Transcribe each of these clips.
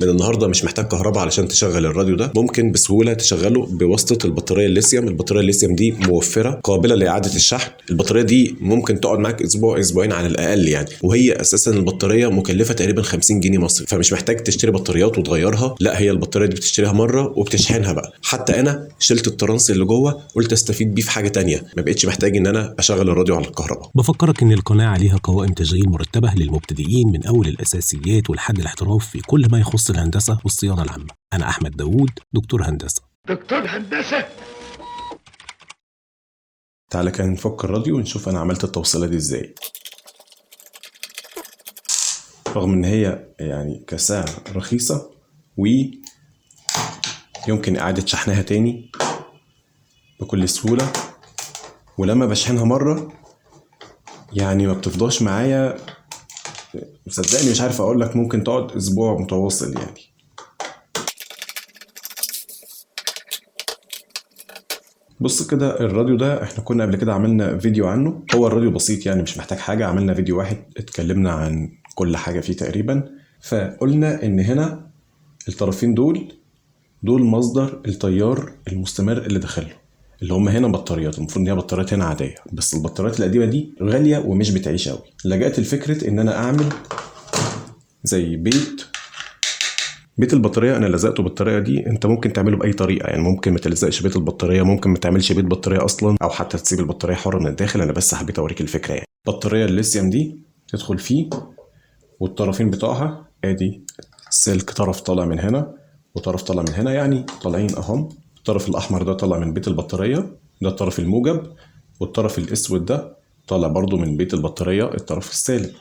من النهارده مش محتاج كهرباء علشان تشغل الراديو ده، ممكن بسهوله تشغله بواسطه البطاريه الليثيوم. البطاريه الليثيوم دي موفره، قابله لاعاده الشحن. البطاريه دي ممكن تقعد معاك اسبوع اسبوعين على الاقل يعني، وهي اساسا البطاريه مكلفه تقريبا 50 جنيه مصري، فمش محتاج تشتري بطاريات وتغيرها، لا هي البطاريه دي بتشتريها مره وبتشحنها بقى. حتى انا شلت الترانس اللي جوه، قلت استفيد بيه في حاجه تانية، ما بقتش محتاج ان انا اشغل الراديو على الكهرباء. بفكرك ان القناة عليها قوائم تشغيل مرتبة للمبتدئين من اول الاساسيات ولحد الاحتراف في كل ما يخص الهندسة والصيانة العامة. انا احمد داوود، دكتور هندسة. دكتور هندسة. تعالى كده نفك الراديو ونشوف انا عملت التوصيله دي ازاي. رغم ان هي يعني كسعر رخيصه ويمكن اعاده شحنها تاني بكل سهوله، ولما بشحنها مره يعني ما بتفضاش معايا، صدقني مش عارف اقول لك، ممكن تقعد اسبوع متواصل يعني. بص كده، الراديو ده احنا كنا قبل كده عملنا فيديو عنه، هو الراديو بسيط يعني مش محتاج حاجة، عملنا فيديو واحد اتكلمنا عن كل حاجة فيه تقريبا. فقلنا ان هنا الطرفين دول مصدر التيار المستمر اللي داخله، اللي هم هنا بطاريات، المفروض ان هي بطاريات هنا عادية، بس البطاريات القديمة دي غالية ومش بتعيش قوي. لجأت الفكرة ان انا اعمل زي بيت البطاريه. انا لزقته بالطريقه دي، انت ممكن تعمله باي طريقه يعني، ممكن ما تلزقش بيت البطاريه، ممكن ما تعملش بيت بطاريه اصلا، او حتى تسيب البطاريه حره من الداخل. انا بس حبيت اوريك الفكره يعني. البطاريه الليثيوم دي تدخل فيه، والطرفين بتوعها ادي سلك، طرف طالع من هنا وطرف طالع من هنا، يعني طالعين اهم. الطرف الاحمر ده طالع من بيت البطاريه، ده الطرف الموجب، والطرف الاسود ده طالع برضو من بيت البطاريه الطرف السالب.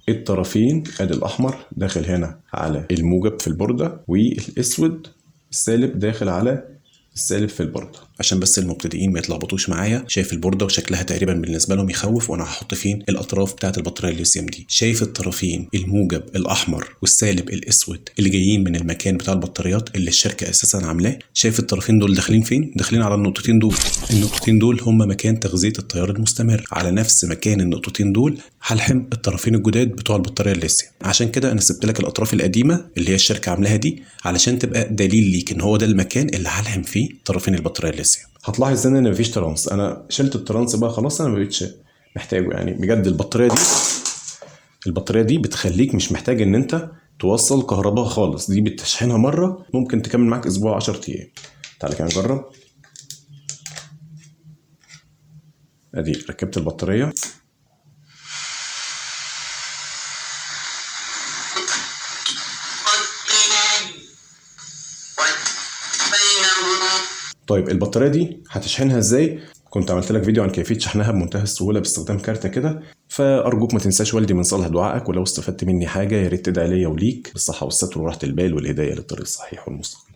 الطرفين ادي الاحمر داخل هنا على الموجب في البوردة، والاسود السالب داخل على السالب في البوردة، عشان بس المبتدئين ما يتلخبطوش معايا. شايف البوردة وشكلها تقريبا بالنسبة لهم يخوف، وانا هحط فين الاطراف بتاعت البطارية الليثيوم دي. شايف الطرفين الموجب الاحمر والسالب الاسود اللي جايين من المكان بتاع البطاريات اللي الشركة اساسا عاملاه؟ شايف الطرفين دول داخلين فين؟ داخلين على النقطتين دول. النقطتين دول هم مكان تغذية التيار المستمر. على نفس مكان النقطتين دول هلحم الطرفين الجداد بتوع البطارية الليثيوم. عشان كده انا سبت لك الاطراف القديمة اللي هي الشركة عاملاها دي، علشان تبقى دليل ليك ان هو ده المكان اللي هلحم فيه طرفين البطارية الليثيوم. هتلاحظ ان مفيش ترانس، انا شلت الترانس بقى خلاص، انا ما بقتش محتاجه يعني. بجد البطارية دي بتخليك مش محتاج ان انت توصل كهرباء خالص، دي بتشحنها مرة ممكن تكمل معاك اسبوع 10 ايام. تعالى كده نجرب. ادي ركبت البطارية، طيب البطارية دي هتشحنها ازاي؟ كنت عملت لك فيديو عن كيفية شحنها بمنتهى السهولة باستخدام كارتة كده، فأرجوك ما تنساش والدي من صالح دعائك، ولو استفدت مني حاجة يا ريت تدعي ليا وليك بالصحة والستر وراحة البال والهداية للطريق الصحيح والمستقيم.